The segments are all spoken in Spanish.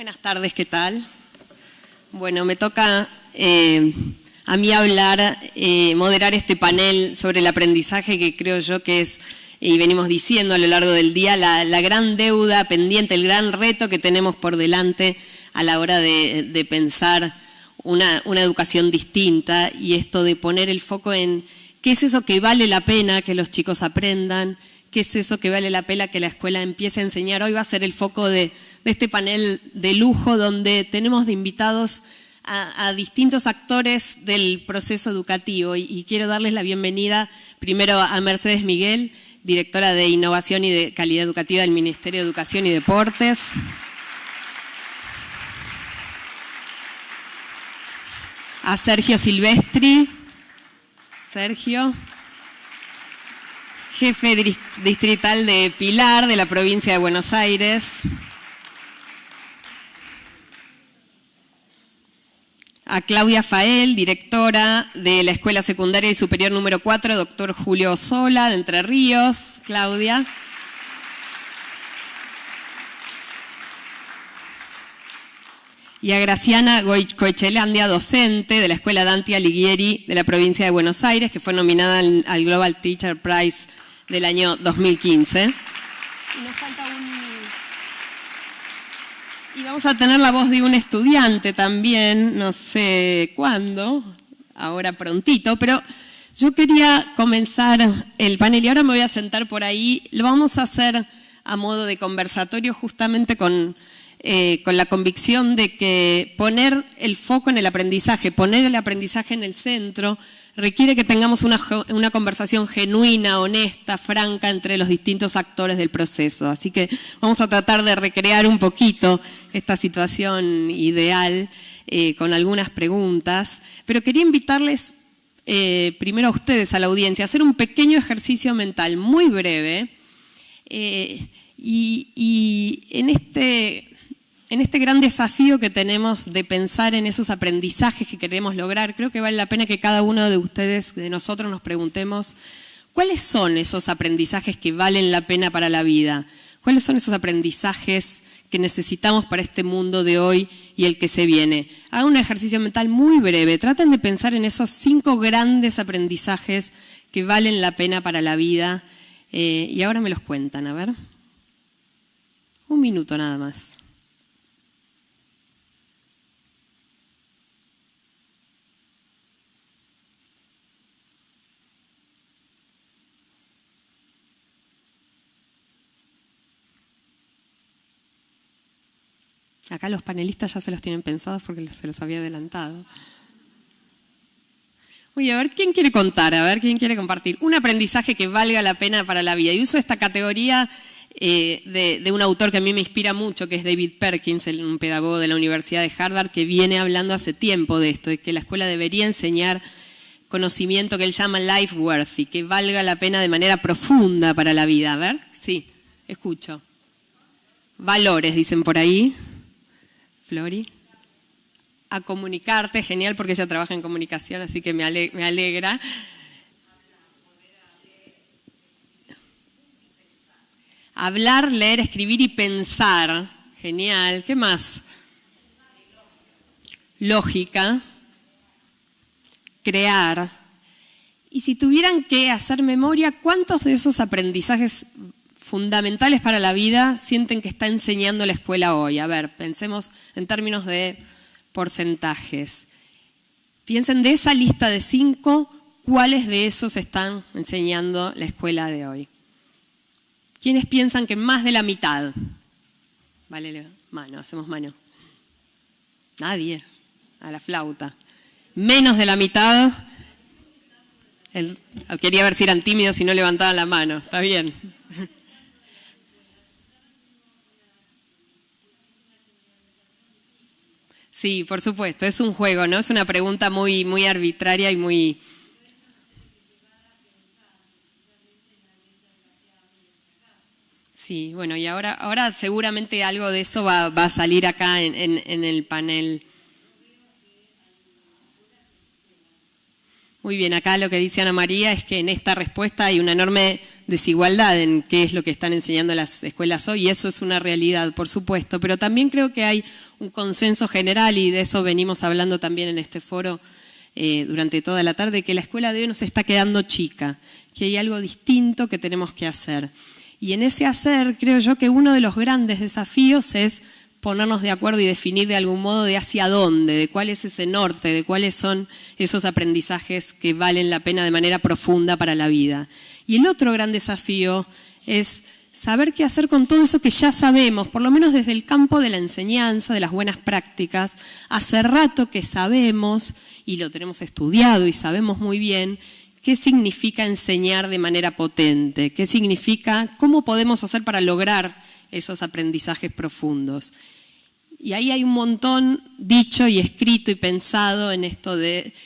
Buenas tardes, ¿qué tal? Bueno, me toca a mí hablar, moderar este panel sobre el aprendizaje que creo yo que es, y venimos diciendo a lo largo del día, la gran deuda pendiente, el gran reto que tenemos por delante a la hora de pensar una educación distinta y esto de poner el foco en qué es eso que vale la pena que los chicos aprendan, qué es eso que vale la pena que la escuela empiece a enseñar. Hoy va a ser el foco de este panel de lujo donde tenemos de invitados a distintos actores del proceso educativo y quiero darles la bienvenida primero a Mercedes Miguel, directora de Innovación y de Calidad Educativa del Ministerio de Educación y Deportes. A Sergio Silvestri. Sergio, jefe distrital de Pilar, de la provincia de Buenos Aires. A Claudia Fael, directora de la Escuela Secundaria y Superior número 4, doctor Julio Sola, de Entre Ríos. Claudia. Y a Graciana Goichelandia, docente de la Escuela Dante Alighieri de la provincia de Buenos Aires, que fue nominada al Global Teacher Prize del año 2015. Y nos falta Y vamos a tener la voz de un estudiante también, no sé cuándo, ahora prontito, pero yo quería comenzar el panel y ahora me voy a sentar por ahí. Lo vamos a hacer a modo de conversatorio justamente con la convicción de que poner el foco en el aprendizaje, poner el aprendizaje en el centro, requiere que tengamos una conversación genuina, honesta, franca entre los distintos actores del proceso. Así que vamos a tratar de recrear un poquito esta situación ideal con algunas preguntas, pero quería invitarles primero a ustedes, a la audiencia, a hacer un pequeño ejercicio mental muy breve y en este gran desafío que tenemos de pensar en esos aprendizajes que queremos lograr, creo que vale la pena que cada uno de ustedes, de nosotros, nos preguntemos ¿cuáles son esos aprendizajes que valen la pena para la vida? ¿Cuáles son esos aprendizajes que necesitamos para este mundo de hoy y el que se viene? Hagan un ejercicio mental muy breve, traten de pensar en esos 5 grandes aprendizajes que valen la pena para la vida y ahora me los cuentan, a ver. 1 minuto nada más. Acá los panelistas ya se los tienen pensados porque se los había adelantado. Oye, a ver, ¿quién quiere contar? A ver, ¿quién quiere compartir? Un aprendizaje que valga la pena para la vida. Y uso esta categoría de un autor que a mí me inspira mucho, que es David Perkins, un pedagogo de la Universidad de Harvard, que viene hablando hace tiempo de esto, de que la escuela debería enseñar conocimiento que él llama life worthy, que valga la pena de manera profunda para la vida. A ver, sí, escucho. Valores, dicen por ahí. Flori. A comunicarte, genial, porque ella trabaja en comunicación, así que me alegra. Hablar, leer, escribir y pensar, genial. ¿Qué más? Lógica. Crear. Y si tuvieran que hacer memoria, ¿cuántos de esos aprendizajes fundamentales para la vida sienten que está enseñando la escuela hoy? A ver, pensemos en términos de porcentajes. Piensen de esa lista de 5, ¿cuáles de esos están enseñando la escuela de hoy? ¿Quiénes piensan que más de la mitad? Vale, mano, hacemos mano. Nadie, a la flauta. Menos de la mitad. Quería ver si eran tímidos y no levantaban la mano, está bien. Sí, por supuesto, es un juego, ¿no? Es una pregunta muy, muy arbitraria y muy... Sí, bueno, y ahora seguramente algo de eso va a salir acá en el panel. Muy bien, acá lo que dice Ana María es que en esta respuesta hay una enorme desigualdad en qué es lo que están enseñando las escuelas hoy, y eso es una realidad, por supuesto, pero también creo que hay un consenso general, y de eso venimos hablando también en este foro durante toda la tarde, que la escuela de hoy nos está quedando chica, que hay algo distinto que tenemos que hacer. Y en ese hacer, creo yo que uno de los grandes desafíos es ponernos de acuerdo y definir de algún modo de hacia dónde, de cuál es ese norte, de cuáles son esos aprendizajes que valen la pena de manera profunda para la vida. Y el otro gran desafío es saber qué hacer con todo eso que ya sabemos, por lo menos desde el campo de la enseñanza, de las buenas prácticas. Hace rato que sabemos, y lo tenemos estudiado y sabemos muy bien, qué significa enseñar de manera potente, qué significa, cómo podemos hacer para lograr esos aprendizajes profundos. Y ahí hay un montón dicho y escrito y pensado en esto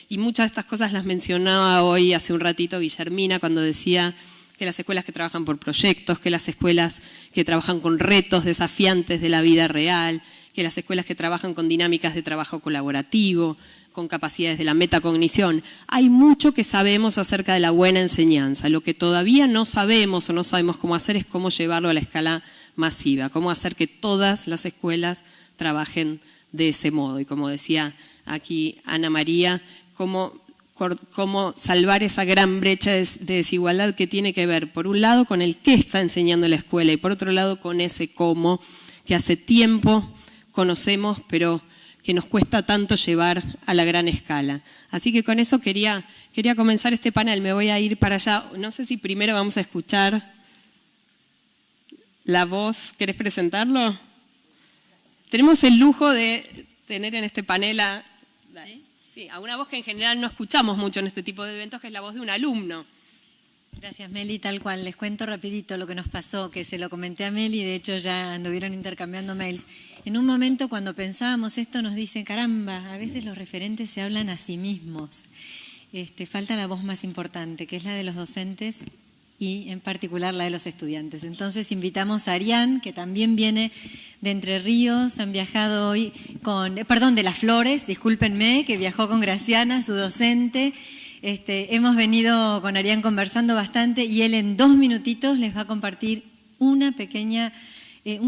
y muchas de estas cosas las mencionaba hoy hace un ratito Guillermina cuando decía que las escuelas que trabajan por proyectos, que las escuelas que trabajan con retos desafiantes de la vida real, que las escuelas que trabajan con dinámicas de trabajo colaborativo, con capacidades de la metacognición. Hay mucho que sabemos acerca de la buena enseñanza. Lo que todavía no sabemos o no sabemos cómo hacer es cómo llevarlo a la escala masiva, cómo hacer que todas las escuelas trabajen de ese modo. Y como decía aquí Ana María, cómo salvar esa gran brecha de desigualdad que tiene que ver, por un lado, con el qué está enseñando la escuela y por otro lado, con ese cómo que hace tiempo conocemos, pero que nos cuesta tanto llevar a la gran escala. Así que con eso quería comenzar este panel. Me voy a ir para allá. No sé si primero vamos a escuchar la voz. ¿Querés presentarlo? Tenemos el lujo de tener en este panel a una voz que en general no escuchamos mucho en este tipo de eventos, que es la voz de un alumno. Gracias, Meli, tal cual. Les cuento rapidito lo que nos pasó, que se lo comenté a Meli, de hecho ya anduvieron intercambiando mails. En un momento cuando pensábamos esto nos dicen, caramba, a veces los referentes se hablan a sí mismos. Falta la voz más importante, que es la de los docentes y en particular la de los estudiantes. Entonces invitamos a Arián, que también viene de Entre Ríos, han viajado hoy de Las Flores, discúlpenme, que viajó con Graciana, su docente. Hemos venido con Arián conversando bastante y él en 2 minutitos les va a compartir un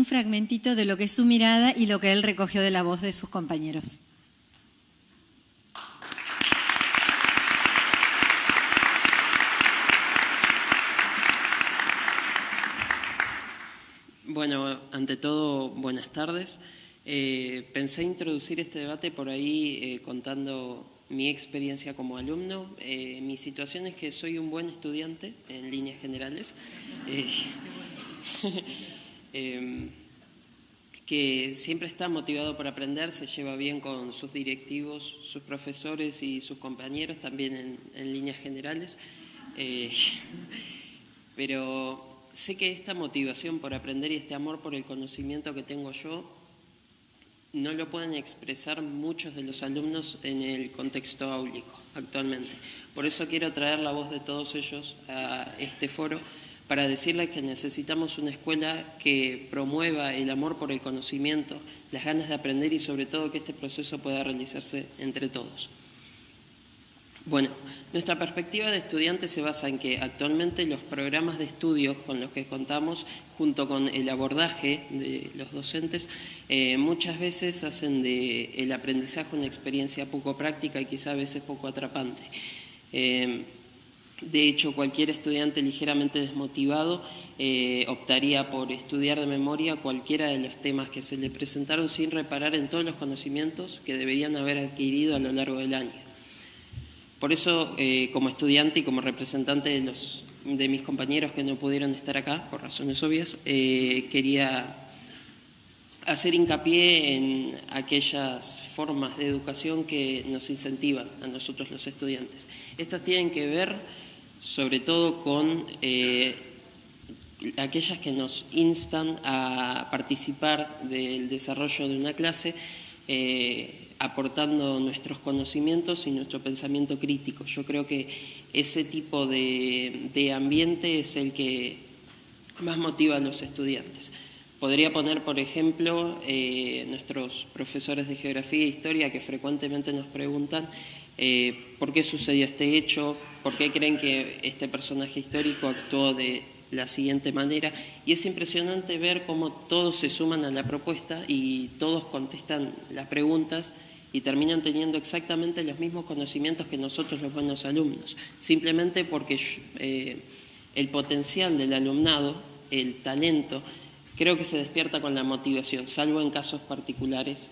fragmentito de lo que es su mirada y lo que él recogió de la voz de sus compañeros. Bueno, ante todo, buenas tardes. Pensé introducir este debate por ahí contando mi experiencia como alumno. Mi situación es que soy un buen estudiante en líneas generales, que siempre está motivado por aprender, se lleva bien con sus directivos, sus profesores y sus compañeros, también en líneas generales. Pero sé que esta motivación por aprender y este amor por el conocimiento que tengo yo no lo pueden expresar muchos de los alumnos en el contexto áulico actualmente. Por eso quiero traer la voz de todos ellos a este foro para decirles que necesitamos una escuela que promueva el amor por el conocimiento, las ganas de aprender y sobre todo que este proceso pueda realizarse entre todos. Bueno, nuestra perspectiva de estudiante se basa en que actualmente los programas de estudios con los que contamos, junto con el abordaje de los docentes, muchas veces hacen del aprendizaje una experiencia poco práctica y quizá a veces poco atrapante. De hecho, cualquier estudiante ligeramente desmotivado optaría por estudiar de memoria cualquiera de los temas que se le presentaron sin reparar en todos los conocimientos que deberían haber adquirido a lo largo del año. Por eso, como estudiante y como representante de mis compañeros que no pudieron estar acá, por razones obvias, quería hacer hincapié en aquellas formas de educación que nos incentivan a nosotros los estudiantes. Estas tienen que ver sobre todo con aquellas que nos instan a participar del desarrollo de una clase, aportando nuestros conocimientos y nuestro pensamiento crítico. Yo creo que ese tipo de ambiente es el que más motiva a los estudiantes. Podría poner, por ejemplo, nuestros profesores de geografía e historia que frecuentemente nos preguntan ¿por qué sucedió este hecho? ¿Por qué creen que este personaje histórico actuó de la siguiente manera, y es impresionante ver cómo todos se suman a la propuesta y todos contestan las preguntas y terminan teniendo exactamente los mismos conocimientos que nosotros los buenos alumnos, simplemente porque el potencial del alumnado, el talento, creo que se despierta con la motivación, salvo en casos particulares,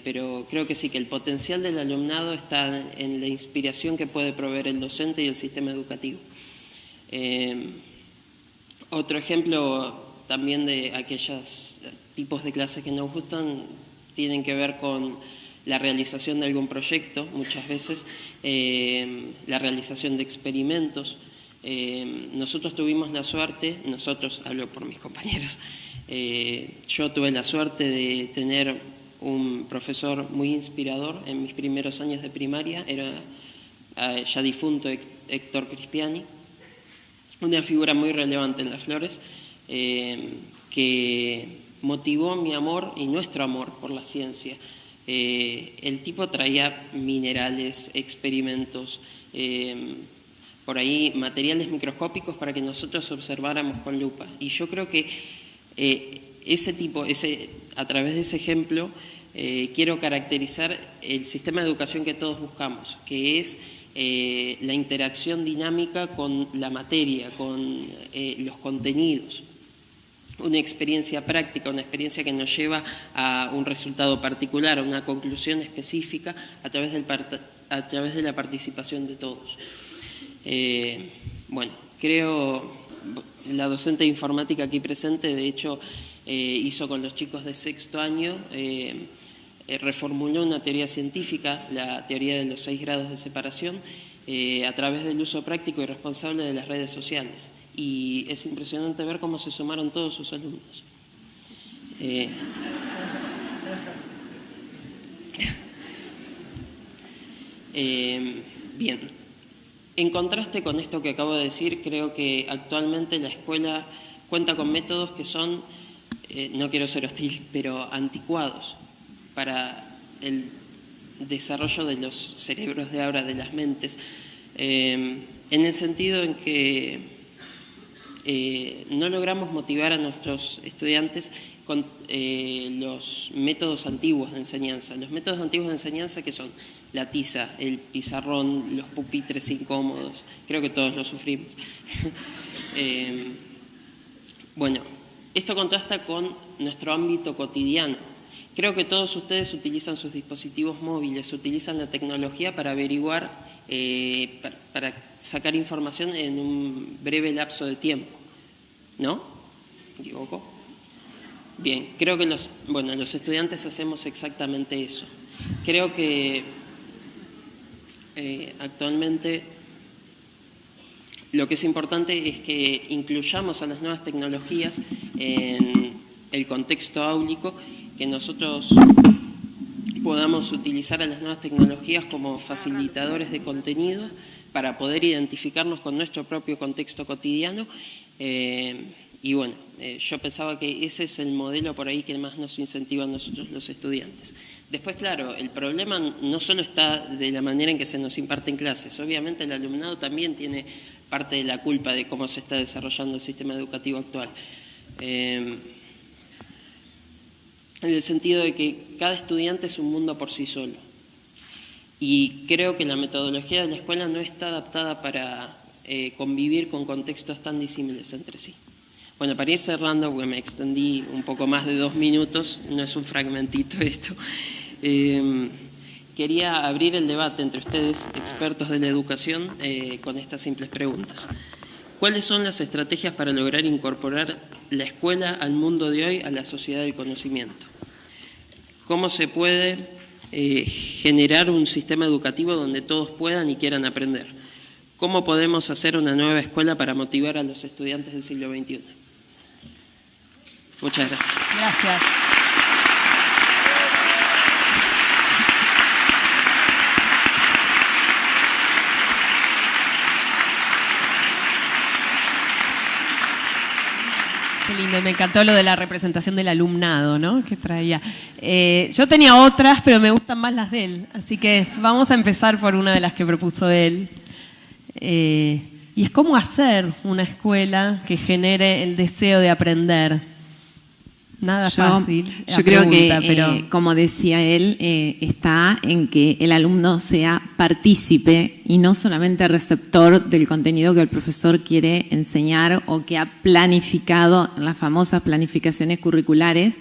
pero creo que sí, que el potencial del alumnado está en la inspiración que puede proveer el docente y el sistema educativo. Otro ejemplo también de aquellos tipos de clases que nos gustan tienen que ver con la realización de algún proyecto, muchas veces, la realización de experimentos. Nosotros tuvimos la suerte, hablo por mis compañeros, yo tuve la suerte de tener un profesor muy inspirador en mis primeros años de primaria, era ya difunto Héctor Crispiani, una figura muy relevante en Las Flores, que motivó mi amor y nuestro amor por la ciencia. El tipo traía minerales, experimentos, por ahí materiales microscópicos para que nosotros observáramos con lupa. Y yo creo que a través de ese ejemplo, quiero caracterizar el sistema de educación que todos buscamos, que es la interacción dinámica con la materia, con los contenidos. Una experiencia práctica, una experiencia que nos lleva a un resultado particular, a una conclusión específica a través de la participación de todos. Bueno, creo, la docente de informática aquí presente, de hecho, hizo con los chicos de sexto año, reformuló una teoría científica, la teoría de los 6 grados de separación, a través del uso práctico y responsable de las redes sociales. Y es impresionante ver cómo se sumaron todos sus alumnos. Bien, en contraste con esto que acabo de decir, creo que actualmente la escuela cuenta con métodos que son, no quiero ser hostil, pero anticuados para el desarrollo de los cerebros de ahora, de las mentes, en el sentido en que no logramos motivar a nuestros estudiantes con los métodos antiguos de enseñanza. Los métodos antiguos de enseñanza, que son la tiza, el pizarrón, los pupitres incómodos, creo que todos lo sufrimos. Bueno, esto contrasta con nuestro ámbito cotidiano. Creo que todos ustedes utilizan sus dispositivos móviles, utilizan la tecnología para averiguar, para sacar información en un breve lapso de tiempo, ¿no? ¿Me equivoco? Bien, creo que los estudiantes hacemos exactamente eso. Creo que actualmente lo que es importante es que incluyamos a las nuevas tecnologías en el contexto áulico, que nosotros podamos utilizar a las nuevas tecnologías como facilitadores de contenido para poder identificarnos con nuestro propio contexto cotidiano. Y bueno, yo pensaba que ese es el modelo por ahí que más nos incentiva a nosotros los estudiantes. Después, claro, el problema no solo está de la manera en que se nos imparte en clases. Obviamente el alumnado también tiene parte de la culpa de cómo se está desarrollando el sistema educativo actual. En el sentido de que cada estudiante es un mundo por sí solo. Y creo que la metodología de la escuela no está adaptada para convivir con contextos tan disímiles entre sí. Bueno, para ir cerrando, porque me extendí un poco más de 2 minutos, no es un fragmentito esto, quería abrir el debate entre ustedes, expertos de la educación, con estas simples preguntas. ¿Cuáles son las estrategias para lograr incorporar la escuela al mundo de hoy, a la sociedad del conocimiento? ¿Cómo se puede generar un sistema educativo donde todos puedan y quieran aprender? ¿Cómo podemos hacer una nueva escuela para motivar a los estudiantes del siglo XXI? Muchas gracias. Gracias. Qué lindo, me encantó lo de la representación del alumnado, ¿no? Que traía. Yo tenía otras, pero me gustan más las de él, así que vamos a empezar por una de las que propuso él. Y es cómo hacer una escuela que genere el deseo de aprender. Nada fácil. Yo creo que, pero como decía él, está en que el alumno sea partícipe y no solamente receptor del contenido que el profesor quiere enseñar o que ha planificado en las famosas planificaciones curriculares,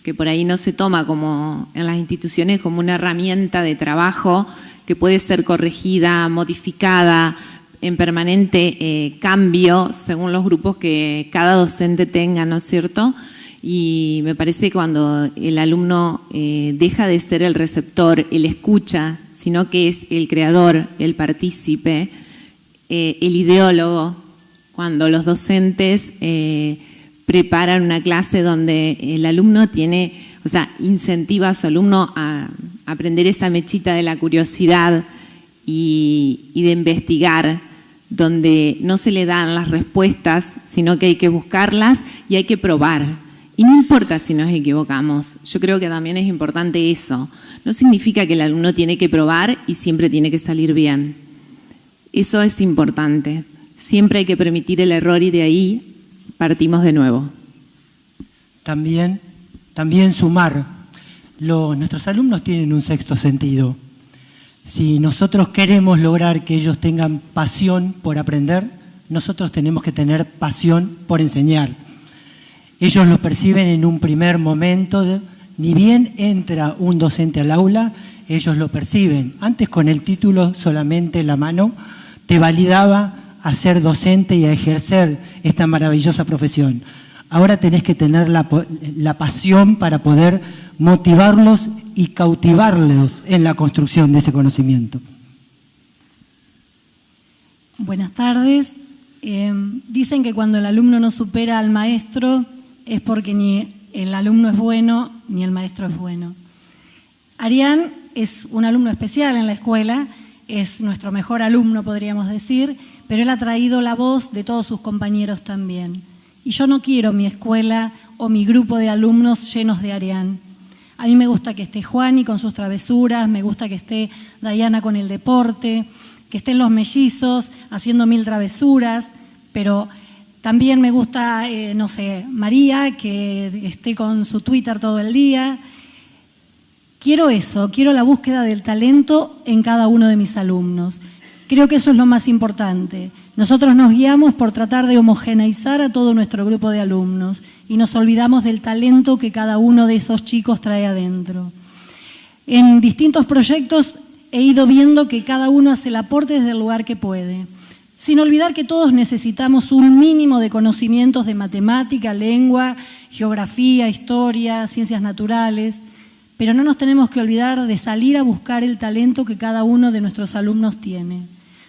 que por ahí no se toma como en las instituciones como una herramienta de trabajo que puede ser corregida, modificada, en permanente cambio según los grupos que cada docente tenga, ¿no es cierto? Y me parece que cuando el alumno deja de ser el receptor, el escucha, sino que es el creador, el partícipe, el ideólogo, cuando los docentes preparan una clase donde el alumno incentiva a su alumno a aprender esa mechita de la curiosidad y de investigar, donde no se le dan las respuestas, sino que hay que buscarlas y hay que probar. Y no importa si nos equivocamos, yo creo que también es importante eso. No significa que el alumno tiene que probar y siempre tiene que salir bien. Eso es importante. Siempre hay que permitir el error y de ahí partimos de nuevo. También sumar. Nuestros alumnos tienen un sexto sentido. Si nosotros queremos lograr que ellos tengan pasión por aprender, nosotros tenemos que tener pasión por enseñar. Ellos lo perciben en un primer momento, ni bien entra un docente al aula, ellos lo perciben. Antes con el título solamente en la mano te validaba a ser docente y a ejercer esta maravillosa profesión. Ahora tenés que tener la pasión para poder motivarlos y cautivarlos en la construcción de ese conocimiento. Buenas tardes. Dicen que cuando el alumno no supera al maestro es porque ni el alumno es bueno ni el maestro es bueno. Arián es un alumno especial en la escuela, es nuestro mejor alumno, podríamos decir, pero él ha traído la voz de todos sus compañeros también. Y yo no quiero mi escuela o mi grupo de alumnos llenos de Arián. A mí me gusta que esté Juani con sus travesuras, me gusta que esté Dayana con el deporte, que estén los mellizos haciendo 1000 travesuras, pero también me gusta, María, que esté con su Twitter todo el día. Quiero eso, quiero la búsqueda del talento en cada uno de mis alumnos. Creo que eso es lo más importante. Nosotros nos guiamos por tratar de homogeneizar a todo nuestro grupo de alumnos y nos olvidamos del talento que cada uno de esos chicos trae adentro. En distintos proyectos he ido viendo que cada uno hace el aporte desde el lugar que puede. Sin olvidar que todos necesitamos un mínimo de conocimientos de matemática, lengua, geografía, historia, ciencias naturales, pero no nos tenemos que olvidar de salir a buscar el talento que cada uno de nuestros alumnos tiene.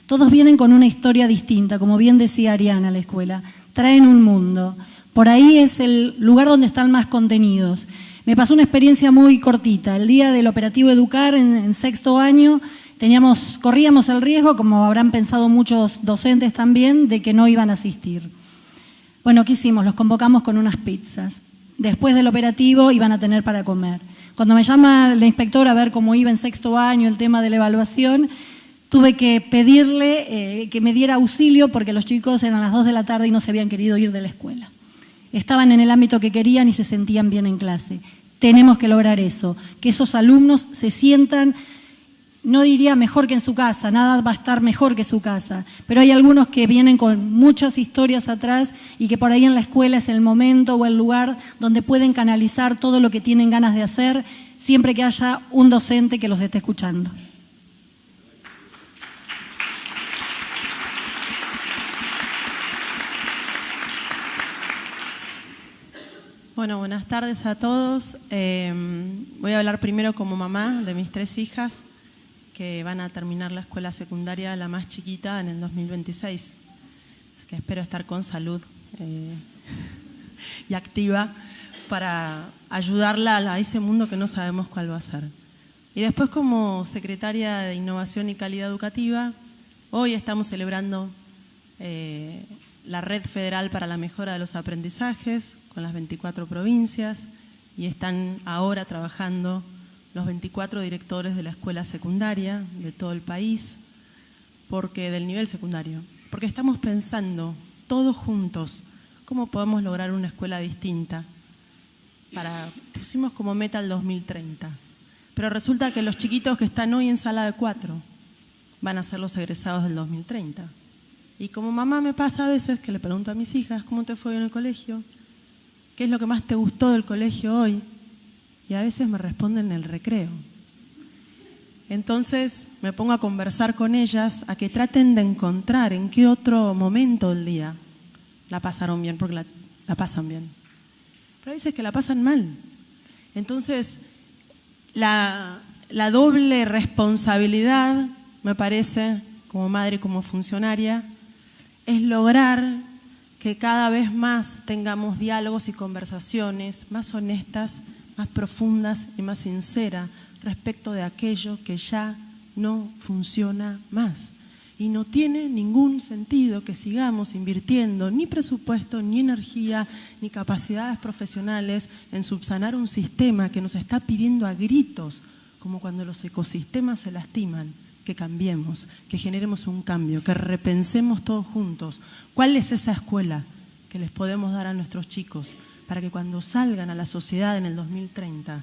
Todos vienen con una historia distinta, como bien decía Ariana a la escuela, traen un mundo. Por ahí es el lugar donde están más contenidos. Me pasó una experiencia muy cortita. El día del operativo Educar, en sexto año, corríamos el riesgo, como habrán pensado muchos docentes también, de que no iban a asistir. Bueno, ¿qué hicimos? Los convocamos con unas pizzas. Después del operativo iban a tener para comer. Cuando me llama la inspectora a ver cómo iba en sexto año el tema de la evaluación, tuve que pedirle que me diera auxilio porque los chicos eran las 2 de la tarde y no se habían querido ir de la escuela. Estaban en el ámbito que querían y se sentían bien en clase. Tenemos que lograr eso, que esos alumnos se sientan, no diría mejor que en su casa, nada va a estar mejor que su casa, pero hay algunos que vienen con muchas historias atrás y que por ahí en la escuela es el momento o el lugar donde pueden canalizar todo lo que tienen ganas de hacer, siempre que haya un docente que los esté escuchando. Bueno, buenas tardes a todos. Voy a hablar primero como mamá de mis 3 hijas que van a terminar la escuela secundaria, la más chiquita, en el 2026. Así que espero estar con salud y activa para ayudarla a ese mundo que no sabemos cuál va a ser. Y después, como secretaria de Innovación y Calidad Educativa, hoy estamos celebrando la Red Federal para la Mejora de los Aprendizajes con las 24 provincias y están ahora trabajando los 24 directores de la escuela secundaria de todo el país, del nivel secundario, porque estamos pensando todos juntos cómo podemos lograr una escuela distinta. Pusimos como meta el 2030, pero resulta que los chiquitos que están hoy en sala de 4 van a ser los egresados del 2030. Y como mamá me pasa a veces que le pregunto a mis hijas, ¿cómo te fue en el colegio? ¿Qué es lo que más te gustó del colegio hoy? Y a veces me responden en el recreo. Entonces me pongo a conversar con ellas, a que traten de encontrar en qué otro momento del día la pasaron bien, porque la pasan bien. Pero hay veces que la pasan mal. Entonces, la doble responsabilidad, me parece, como madre y como funcionaria, es lograr que cada vez más tengamos diálogos y conversaciones más honestas, más profundas y más sinceras respecto de aquello que ya no funciona más. Y no tiene ningún sentido que sigamos invirtiendo ni presupuesto, ni energía, ni capacidades profesionales en subsanar un sistema que nos está pidiendo a gritos, como cuando los ecosistemas se lastiman, que cambiemos, que generemos un cambio, que repensemos todos juntos cuál es esa escuela que les podemos dar a nuestros chicos para que cuando salgan a la sociedad en el 2030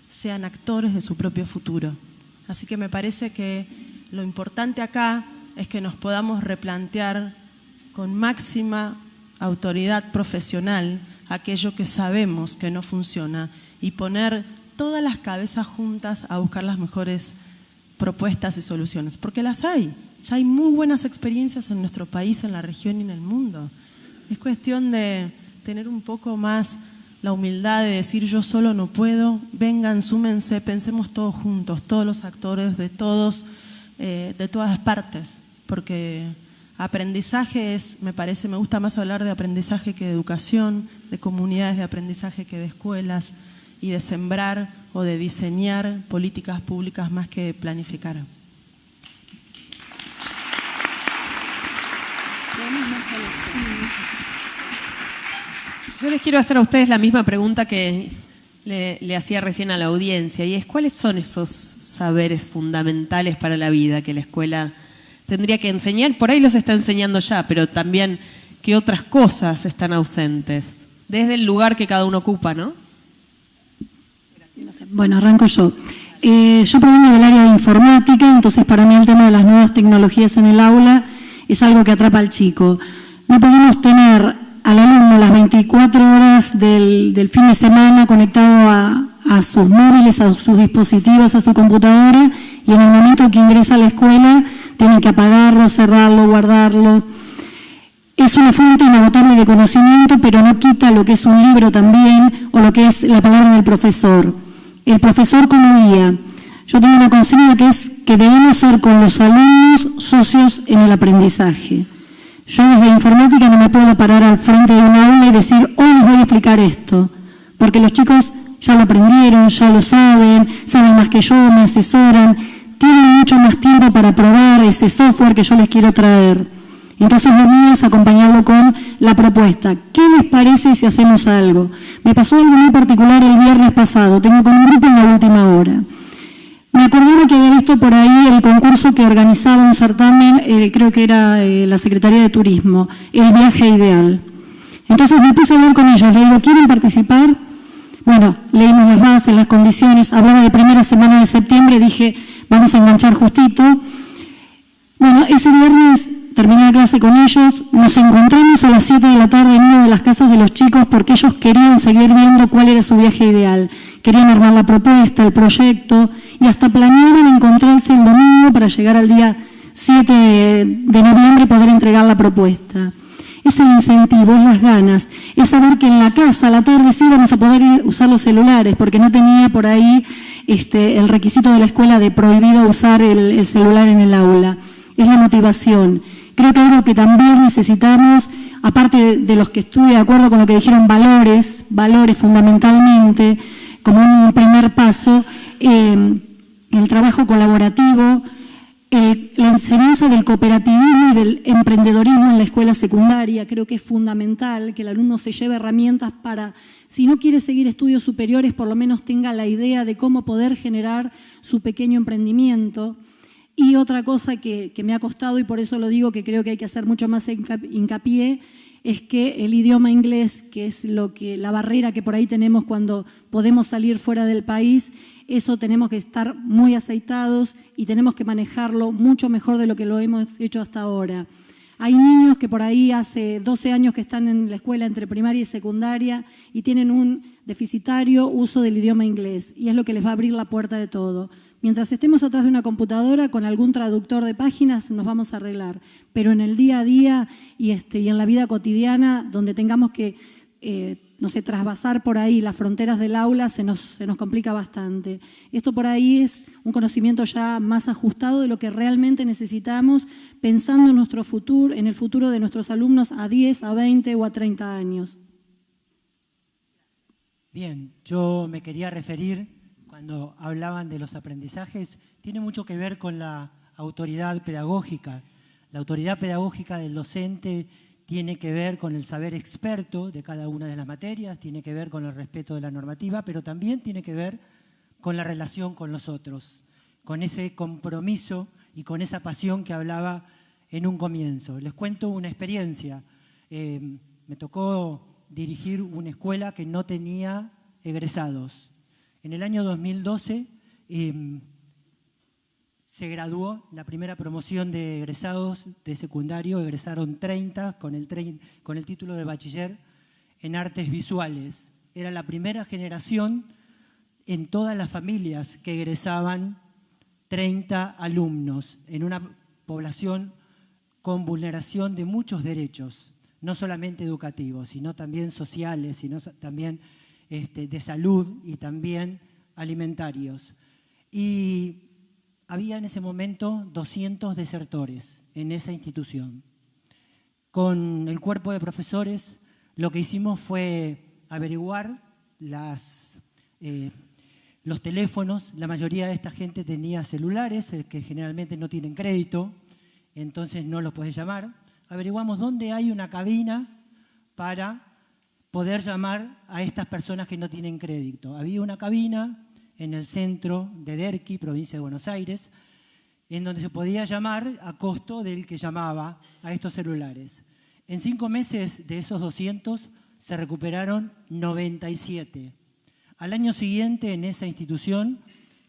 sean actores de su propio futuro. Así que me parece que lo importante acá es que nos podamos replantear con máxima autoridad profesional aquello que sabemos que no funciona y poner todas las cabezas juntas a buscar las mejores propuestas y soluciones, porque las hay. Ya hay muy buenas experiencias en nuestro país, en la región y en el mundo. Es cuestión de tener un poco más la humildad de decir yo solo no puedo, vengan, súmense, pensemos todos juntos, todos los actores de todas partes, porque aprendizaje me gusta más hablar de aprendizaje que de educación, de comunidades de aprendizaje que de escuelas, y de sembrar o de diseñar políticas públicas más que planificar. Yo les quiero hacer a ustedes la misma pregunta que le hacía recién a la audiencia, y es ¿cuáles son esos saberes fundamentales para la vida que la escuela tendría que enseñar? Por ahí los está enseñando ya, pero también ¿qué otras cosas están ausentes? Desde el lugar que cada uno ocupa, ¿no? Bueno, arranco yo. Yo provengo del área de informática, entonces para mí el tema de las nuevas tecnologías en el aula es algo que atrapa al chico. No podemos tener al alumno las 24 horas del fin de semana conectado a sus móviles, a sus dispositivos, a su computadora, y en el momento que ingresa a la escuela tienen que apagarlo, cerrarlo, guardarlo. Es una fuente inagotable de conocimiento, pero no quita lo que es un libro también o lo que es la palabra del profesor. El profesor como guía. Yo tengo una consigna que es que debemos ser con los alumnos socios en el aprendizaje. Yo desde informática no me puedo parar al frente de un aula y decir, hoy les voy a explicar esto, porque los chicos ya lo aprendieron, ya lo saben más que yo, me asesoran, tienen mucho más tiempo para probar ese software que yo les quiero traer. Entonces lo mío es acompañarlo con la propuesta. ¿Qué les parece si hacemos algo? Me pasó algo muy particular el viernes pasado, tengo con un grupo en la última hora. Me acordaba que había visto por ahí el concurso que organizaba un certamen, creo que era la Secretaría de Turismo, el viaje ideal. Entonces me puse a hablar con ellos, le digo, ¿quieren participar? Bueno, leímos las bases, las condiciones, hablaba de primera semana de septiembre, dije, vamos a enganchar justito. Bueno, ese viernes terminé la clase con ellos, nos encontramos a las 7 de la tarde en una de las casas de los chicos porque ellos querían seguir viendo cuál era su viaje ideal. Querían armar la propuesta, el proyecto, y hasta planearon encontrarse el domingo para llegar al día 7 de noviembre y poder entregar la propuesta. Es el incentivo, es las ganas, es saber que en la casa a la tarde sí vamos a poder usar los celulares, porque no tenía por ahí el requisito de la escuela de prohibido usar el celular en el aula. Es la motivación. Creo que algo que también necesitamos, aparte de los que estuve de acuerdo con lo que dijeron, valores fundamentalmente, como un primer paso, el trabajo colaborativo, la enseñanza del cooperativismo y del emprendedorismo en la escuela secundaria. Creo que es fundamental que el alumno se lleve herramientas para, si no quiere seguir estudios superiores, por lo menos tenga la idea de cómo poder generar su pequeño emprendimiento. Y otra cosa que me ha costado, y por eso lo digo, que creo que hay que hacer mucho más hincapié, es que el idioma inglés, que es la barrera que por ahí tenemos cuando podemos salir fuera del país, eso tenemos que estar muy aceitados y tenemos que manejarlo mucho mejor de lo que lo hemos hecho hasta ahora. Hay niños que por ahí hace 12 años que están en la escuela entre primaria y secundaria y tienen un deficitario uso del idioma inglés, y es lo que les va a abrir la puerta de todo. Mientras estemos atrás de una computadora con algún traductor de páginas nos vamos a arreglar, pero en el día a día y en la vida cotidiana, donde tengamos que trasvasar por ahí las fronteras del aula, se nos complica bastante. Esto por ahí es un conocimiento ya más ajustado de lo que realmente necesitamos, pensando en nuestro futuro, en el futuro de nuestros alumnos a 10, a 20 o a 30 años. Bien, yo me quería referir, cuando hablaban de los aprendizajes, tiene mucho que ver con la autoridad pedagógica. La autoridad pedagógica del docente tiene que ver con el saber experto de cada una de las materias, tiene que ver con el respeto de la normativa, pero también tiene que ver con la relación con los otros, con ese compromiso y con esa pasión que hablaba en un comienzo. Les cuento una experiencia. Me tocó dirigir una escuela que no tenía egresados. En el año 2012 se graduó la primera promoción de egresados de secundario, egresaron 30 con el título de bachiller en artes visuales. Era la primera generación en todas las familias que egresaban 30 alumnos en una población con vulneración de muchos derechos, no solamente educativos, sino también sociales, sino también de salud y también alimentarios. Y había en ese momento 200 desertores en esa institución. Con el cuerpo de profesores lo que hicimos fue averiguar los teléfonos. La mayoría de esta gente tenía celulares, que generalmente no tienen crédito, entonces no los podés llamar. Averiguamos dónde hay una cabina para poder llamar a estas personas que no tienen crédito. Había una cabina en el centro de Derqui, provincia de Buenos Aires, en donde se podía llamar a costo del que llamaba a estos celulares. En 5 meses de esos 200 se recuperaron 97. Al año siguiente, en esa institución,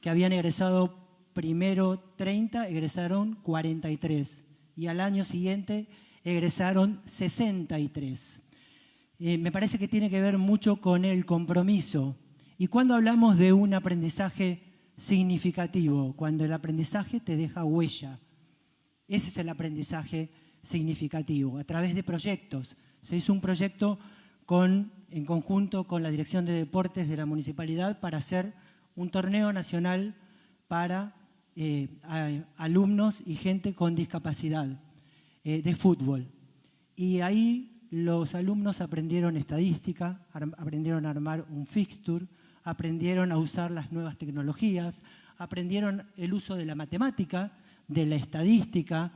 que habían egresado primero 30, egresaron 43. Y al año siguiente egresaron 63. Me parece que tiene que ver mucho con el compromiso. Y cuando hablamos de un aprendizaje significativo, cuando el aprendizaje te deja huella, ese es el aprendizaje significativo, a través de proyectos. Se hizo un proyecto en conjunto con la Dirección de Deportes de la Municipalidad para hacer un torneo nacional para alumnos y gente con discapacidad de fútbol. Y ahí los alumnos aprendieron estadística, aprendieron a armar un fixture, aprendieron a usar las nuevas tecnologías, aprendieron el uso de la matemática, de la estadística,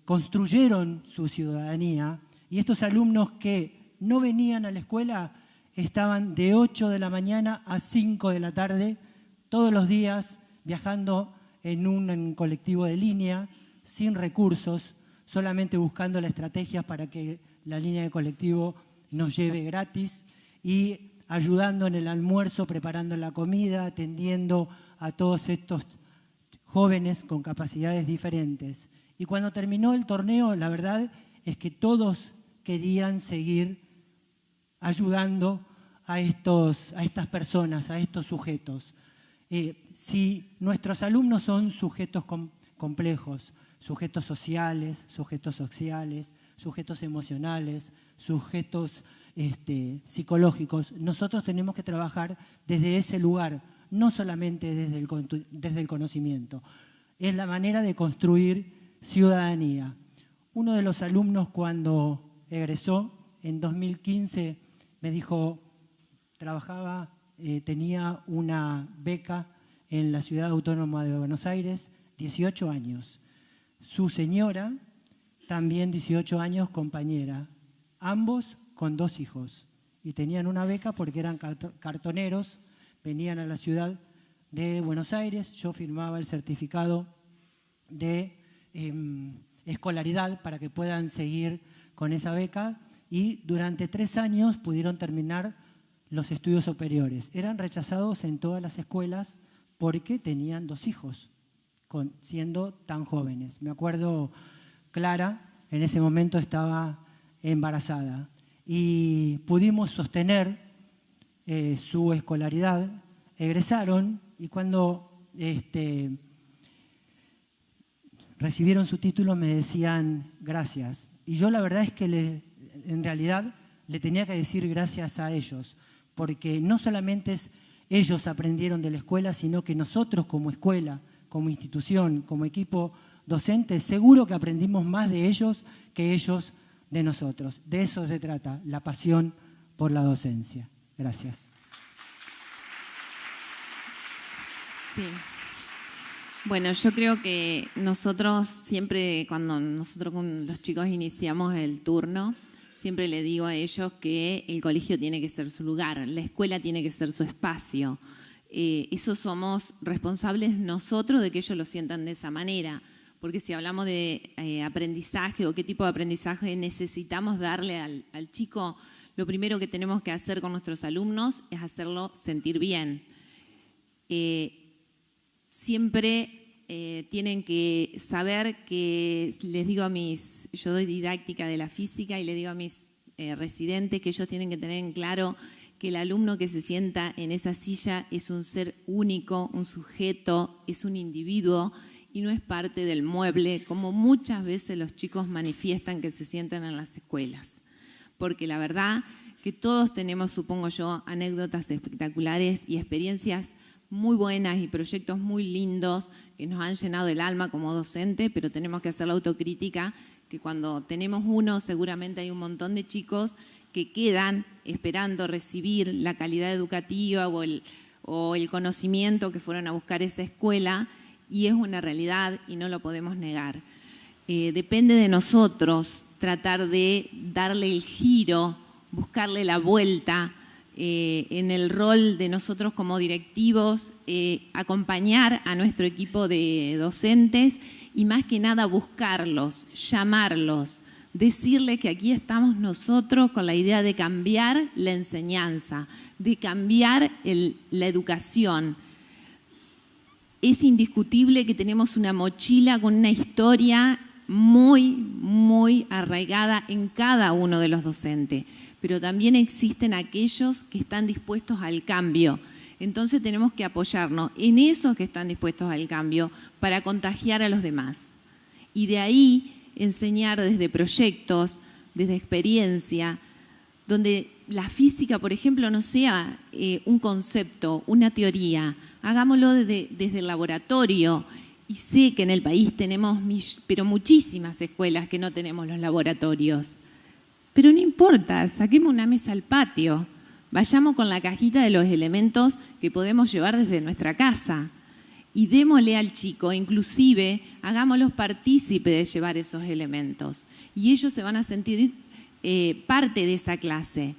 construyeron su ciudadanía, y estos alumnos que no venían a la escuela estaban de 8 de la mañana a 5 de la tarde, todos los días viajando en un colectivo de línea, sin recursos, solamente buscando las estrategias para que la línea de colectivo nos lleve gratis y ayudando en el almuerzo, preparando la comida, atendiendo a todos estos jóvenes con capacidades diferentes. Y cuando terminó el torneo, la verdad es que todos querían seguir ayudando a estas personas, a estos sujetos. Si nuestros alumnos son sujetos complejos, sujetos sociales, sujetos emocionales, sujetos psicológicos, nosotros tenemos que trabajar desde ese lugar, no solamente desde el conocimiento. Es la manera de construir ciudadanía. Uno de los alumnos, cuando egresó en 2015, me dijo, tenía una beca en la Ciudad Autónoma de Buenos Aires, 18 años. Su señora, también 18 años, compañera, ambos con 2 hijos. Y tenían una beca porque eran cartoneros, venían a la ciudad de Buenos Aires, yo firmaba el certificado de escolaridad para que puedan seguir con esa beca, y durante 3 años pudieron terminar los estudios superiores. Eran rechazados en todas las escuelas porque tenían 2 hijos, siendo tan jóvenes. Me acuerdo, Clara en ese momento estaba embarazada y pudimos sostener su escolaridad. Egresaron y cuando recibieron su título me decían gracias. Y yo la verdad es que en realidad le tenía que decir gracias a ellos, porque no solamente ellos aprendieron de la escuela, sino que nosotros como escuela, como institución, como equipo docente, seguro que aprendimos más de ellos que ellos de nosotros. De eso se trata, la pasión por la docencia. Gracias. Sí. Bueno, yo creo que nosotros siempre, cuando nosotros con los chicos iniciamos el turno, siempre le digo a ellos que el colegio tiene que ser su lugar, la escuela tiene que ser su espacio. Eso somos responsables nosotros de que ellos lo sientan de esa manera, porque si hablamos de aprendizaje o qué tipo de aprendizaje necesitamos darle al chico, lo primero que tenemos que hacer con nuestros alumnos es hacerlo sentir bien. Siempre tienen que saber que, les digo yo doy didáctica de la física y le digo a mis residentes que ellos tienen que tener en claro que el alumno que se sienta en esa silla es un ser único, un sujeto, es un individuo y no es parte del mueble, como muchas veces los chicos manifiestan que se sientan en las escuelas. Porque la verdad que todos tenemos, supongo yo, anécdotas espectaculares y experiencias muy buenas y proyectos muy lindos que nos han llenado el alma como docente, pero tenemos que hacer la autocrítica que cuando tenemos uno seguramente hay un montón de chicos que quedan esperando recibir la calidad educativa o el conocimiento que fueron a buscar esa escuela, y es una realidad y no lo podemos negar. Depende de nosotros tratar de darle el giro, buscarle la vuelta, en el rol de nosotros como directivos, acompañar a nuestro equipo de docentes y más que nada buscarlos, llamarlos, decirles que aquí estamos nosotros con la idea de cambiar la enseñanza, de cambiar la educación. Es indiscutible que tenemos una mochila con una historia muy, muy arraigada en cada uno de los docentes, pero también existen aquellos que están dispuestos al cambio. Entonces tenemos que apoyarnos en esos que están dispuestos al cambio para contagiar a los demás. Y de ahí enseñar desde proyectos, desde experiencia, donde la física, por ejemplo, no sea un concepto, una teoría. Hagámoslo desde el laboratorio. Y sé que en el país tenemos pero muchísimas escuelas que no tenemos los laboratorios. Pero no importa, saquemos una mesa al patio. Vayamos con la cajita de los elementos que podemos llevar desde nuestra casa. Y démosle al chico, inclusive, hagámoslos partícipe de llevar esos elementos. Y ellos se van a sentir parte de esa clase.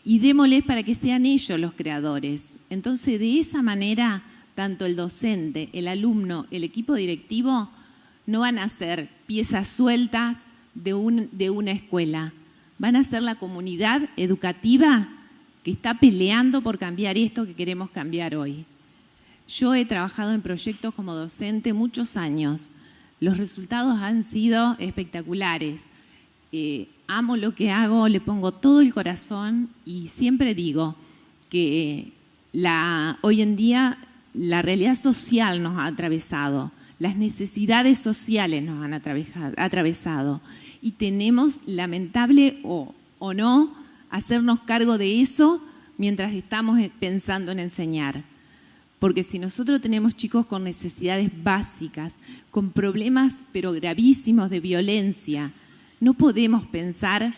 Y démosles para que sean ellos los creadores. Entonces, de esa manera, tanto el docente, el alumno, el equipo directivo, no van a ser piezas sueltas de una escuela. Van a ser la comunidad educativa que está peleando por cambiar esto que queremos cambiar hoy. Yo he trabajado en proyectos como docente muchos años. Los resultados han sido espectaculares. Amo lo que hago, le pongo todo el corazón y siempre digo que hoy en día la realidad social nos ha atravesado, las necesidades sociales nos han atravesado y tenemos, lamentable o no, hacernos cargo de eso mientras estamos pensando en enseñar. Porque si nosotros tenemos chicos con necesidades básicas, con problemas pero gravísimos de violencia, no podemos pensar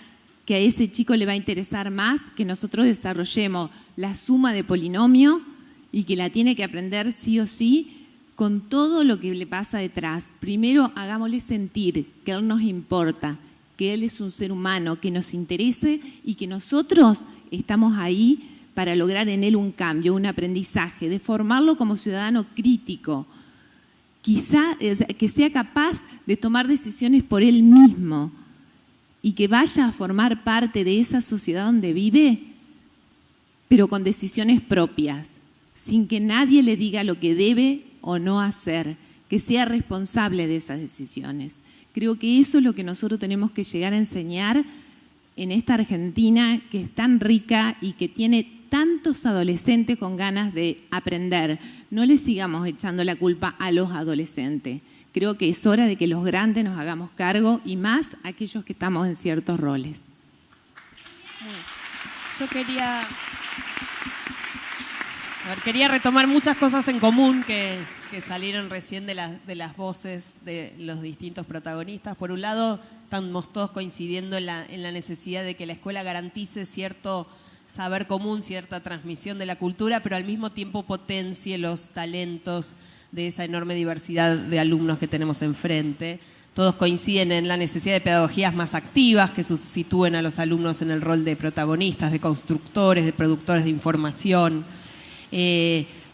que a ese chico le va a interesar más que nosotros desarrollemos la suma de polinomio y que la tiene que aprender sí o sí con todo lo que le pasa detrás. Primero hagámosle sentir que él nos importa, que él es un ser humano, que nos interese y que nosotros estamos ahí para lograr en él un cambio, un aprendizaje, de formarlo como ciudadano crítico, quizá que sea capaz de tomar decisiones por él mismo y que vaya a formar parte de esa sociedad donde vive, pero con decisiones propias, sin que nadie le diga lo que debe o no hacer, que sea responsable de esas decisiones. Creo que eso es lo que nosotros tenemos que llegar a enseñar en esta Argentina que es tan rica y que tiene tantos adolescentes con ganas de aprender. No le sigamos echando la culpa a los adolescentes. Creo que es hora de que los grandes nos hagamos cargo y más aquellos que estamos en ciertos roles. Yo quería retomar muchas cosas en común que salieron recién de las voces de los distintos protagonistas. Por un lado, estamos todos coincidiendo en la necesidad de que la escuela garantice cierto saber común, cierta transmisión de la cultura, pero al mismo tiempo potencie los talentos de esa enorme diversidad de alumnos que tenemos enfrente. Todos coinciden en la necesidad de pedagogías más activas que sitúen a los alumnos en el rol de protagonistas, de constructores, de productores de información.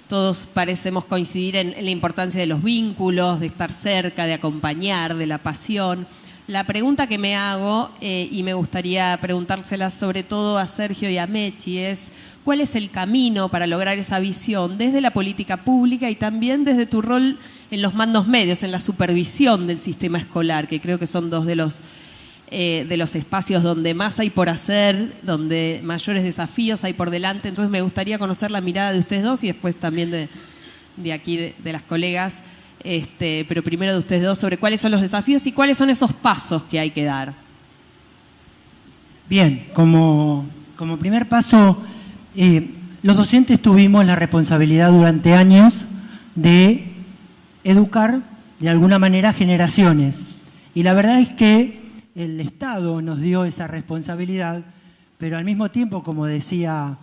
Todos parecemos coincidir en la importancia de los vínculos, de estar cerca, de acompañar, de la pasión. La pregunta que me hago, y me gustaría preguntársela sobre todo a Sergio y a Mechi, es ¿cuál es el camino para lograr esa visión desde la política pública y también desde tu rol en los mandos medios, en la supervisión del sistema escolar, que creo que son dos de los espacios donde más hay por hacer, donde mayores desafíos hay por delante? Entonces me gustaría conocer la mirada de ustedes dos y después también de aquí, de las colegas, pero primero de ustedes dos, sobre cuáles son los desafíos y cuáles son esos pasos que hay que dar. Bien, como primer paso, los docentes tuvimos la responsabilidad durante años de educar de alguna manera generaciones. Y la verdad es que el Estado nos dio esa responsabilidad, pero al mismo tiempo, como decía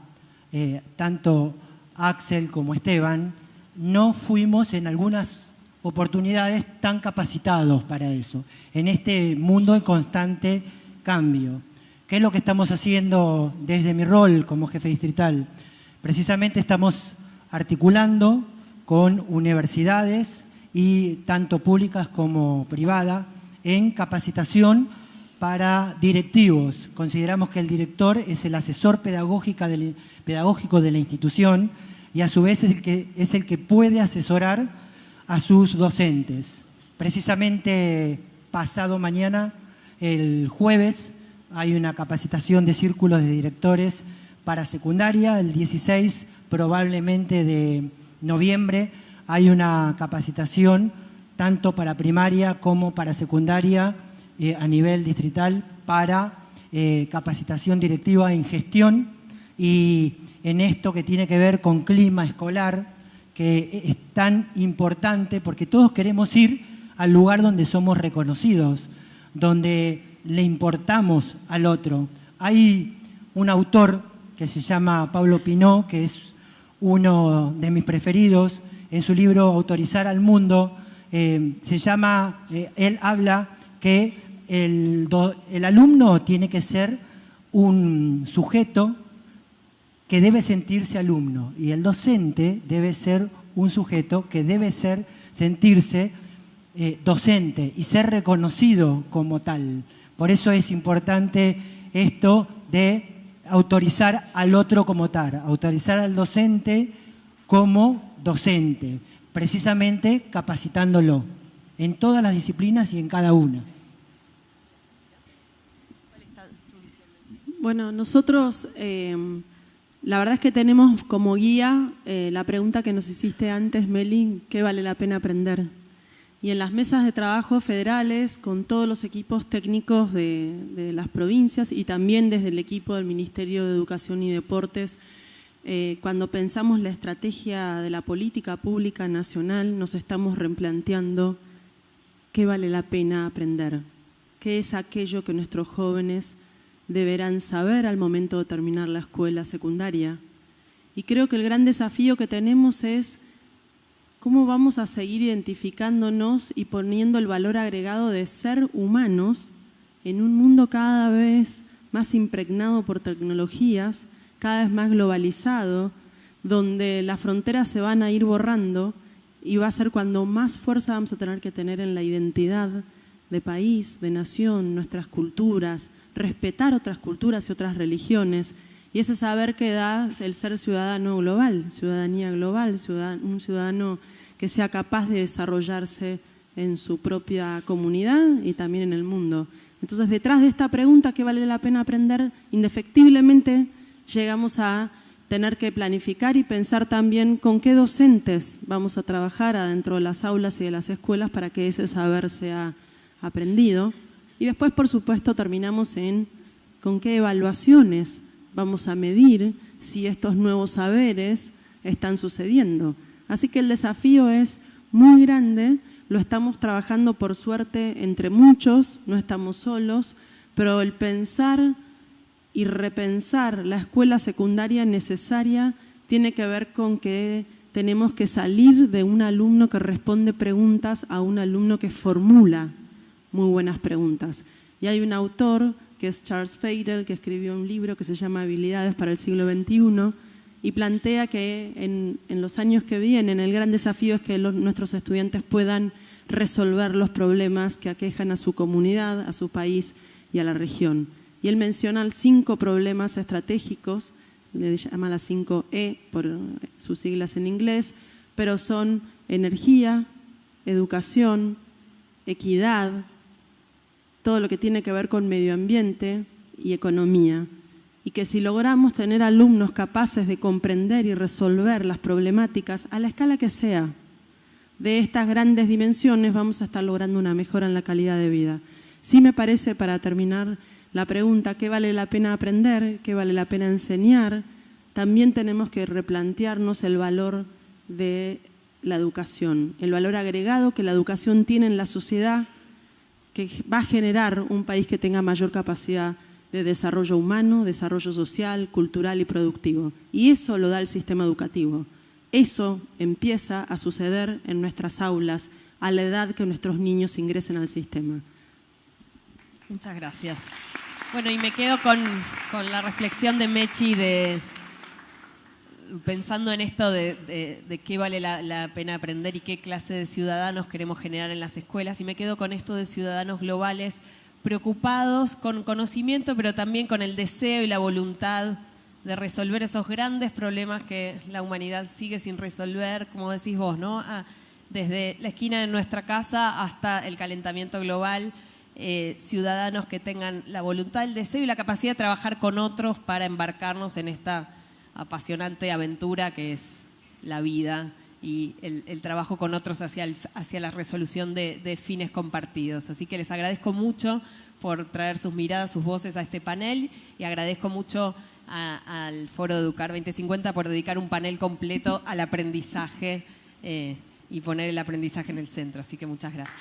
tanto Axel como Esteban, no fuimos en algunas oportunidades tan capacitados para eso, en este mundo en constante cambio. ¿Qué es lo que estamos haciendo desde mi rol como jefe distrital? Precisamente estamos articulando con universidades y tanto públicas como privadas en capacitación para directivos. Consideramos que el director es el asesor pedagógico de la institución y a su vez es el que puede asesorar a sus docentes. Precisamente pasado mañana, el jueves, hay una capacitación de círculos de directores para secundaria. El 16 probablemente de noviembre hay una capacitación tanto para primaria como para secundaria a nivel distrital para capacitación directiva en gestión y en esto que tiene que ver con clima escolar, que es tan importante porque todos queremos ir al lugar donde somos reconocidos, donde le importamos al otro. Hay un autor que se llama Pablo Pinó, que es uno de mis preferidos, en su libro Autorizar al Mundo, él habla que el alumno tiene que ser un sujeto que debe sentirse alumno y el docente debe ser un sujeto que debe sentirse docente y ser reconocido como tal. Por eso es importante esto de autorizar al otro como tal, autorizar al docente como docente, precisamente capacitándolo en todas las disciplinas y en cada una. Bueno, nosotros la verdad es que tenemos como guía la pregunta que nos hiciste antes, Meli, ¿qué vale la pena aprender? Y en las mesas de trabajo federales, con todos los equipos técnicos de las provincias y también desde el equipo del Ministerio de Educación y Deportes, cuando pensamos la estrategia de la política pública nacional, nos estamos replanteando qué vale la pena aprender, qué es aquello que nuestros jóvenes deberán saber al momento de terminar la escuela secundaria. Y creo que el gran desafío que tenemos es cómo vamos a seguir identificándonos y poniendo el valor agregado de ser humanos en un mundo cada vez más impregnado por tecnologías, cada vez más globalizado, donde las fronteras se van a ir borrando y va a ser cuando más fuerza vamos a tener que tener en la identidad de país, de nación, nuestras culturas, respetar otras culturas y otras religiones, y ese saber que da el ser ciudadano global, ciudadanía global, un ciudadano que sea capaz de desarrollarse en su propia comunidad y también en el mundo. Entonces, detrás de esta pregunta, ¿qué vale la pena aprender? Indefectiblemente llegamos a tener que planificar y pensar también con qué docentes vamos a trabajar adentro de las aulas y de las escuelas para que ese saber sea aprendido. Y después, por supuesto, terminamos en con qué evaluaciones vamos a medir si estos nuevos saberes están sucediendo. Así que el desafío es muy grande, lo estamos trabajando por suerte entre muchos, no estamos solos, pero el pensar y repensar la escuela secundaria necesaria tiene que ver con que tenemos que salir de un alumno que responde preguntas a un alumno que formula muy buenas preguntas. Y hay un autor que es Charles Feidel, que escribió un libro que se llama Habilidades para el siglo XXI y plantea que en los años que vienen el gran desafío es que nuestros estudiantes puedan resolver los problemas que aquejan a su comunidad, a su país y a la región. Y él menciona 5 problemas estratégicos, le llama las 5E por sus siglas en inglés, pero son energía, educación, equidad, todo lo que tiene que ver con medio ambiente y economía. Y que si logramos tener alumnos capaces de comprender y resolver las problemáticas a la escala que sea de estas grandes dimensiones, vamos a estar logrando una mejora en la calidad de vida. Sí me parece, para terminar la pregunta, ¿qué vale la pena aprender? ¿Qué vale la pena enseñar? También tenemos que replantearnos el valor de la educación, el valor agregado que la educación tiene en la sociedad, que va a generar un país que tenga mayor capacidad de desarrollo humano, desarrollo social, cultural y productivo. Y eso lo da el sistema educativo. Eso empieza a suceder en nuestras aulas a la edad que nuestros niños ingresen al sistema. Muchas gracias. Bueno, y me quedo con la reflexión de Mechi pensando en esto de qué vale la pena aprender y qué clase de ciudadanos queremos generar en las escuelas. Y me quedo con esto de ciudadanos globales preocupados, con conocimiento, pero también con el deseo y la voluntad de resolver esos grandes problemas que la humanidad sigue sin resolver, como decís vos, ¿no? Desde la esquina de nuestra casa hasta el calentamiento global, ciudadanos que tengan la voluntad, el deseo y la capacidad de trabajar con otros para embarcarnos en esta apasionante aventura que es la vida y el trabajo con otros hacia la resolución de fines compartidos. Así que les agradezco mucho por traer sus miradas, sus voces a este panel y agradezco mucho al Foro Educar 2050 por dedicar un panel completo al aprendizaje y poner el aprendizaje en el centro. Así que muchas gracias.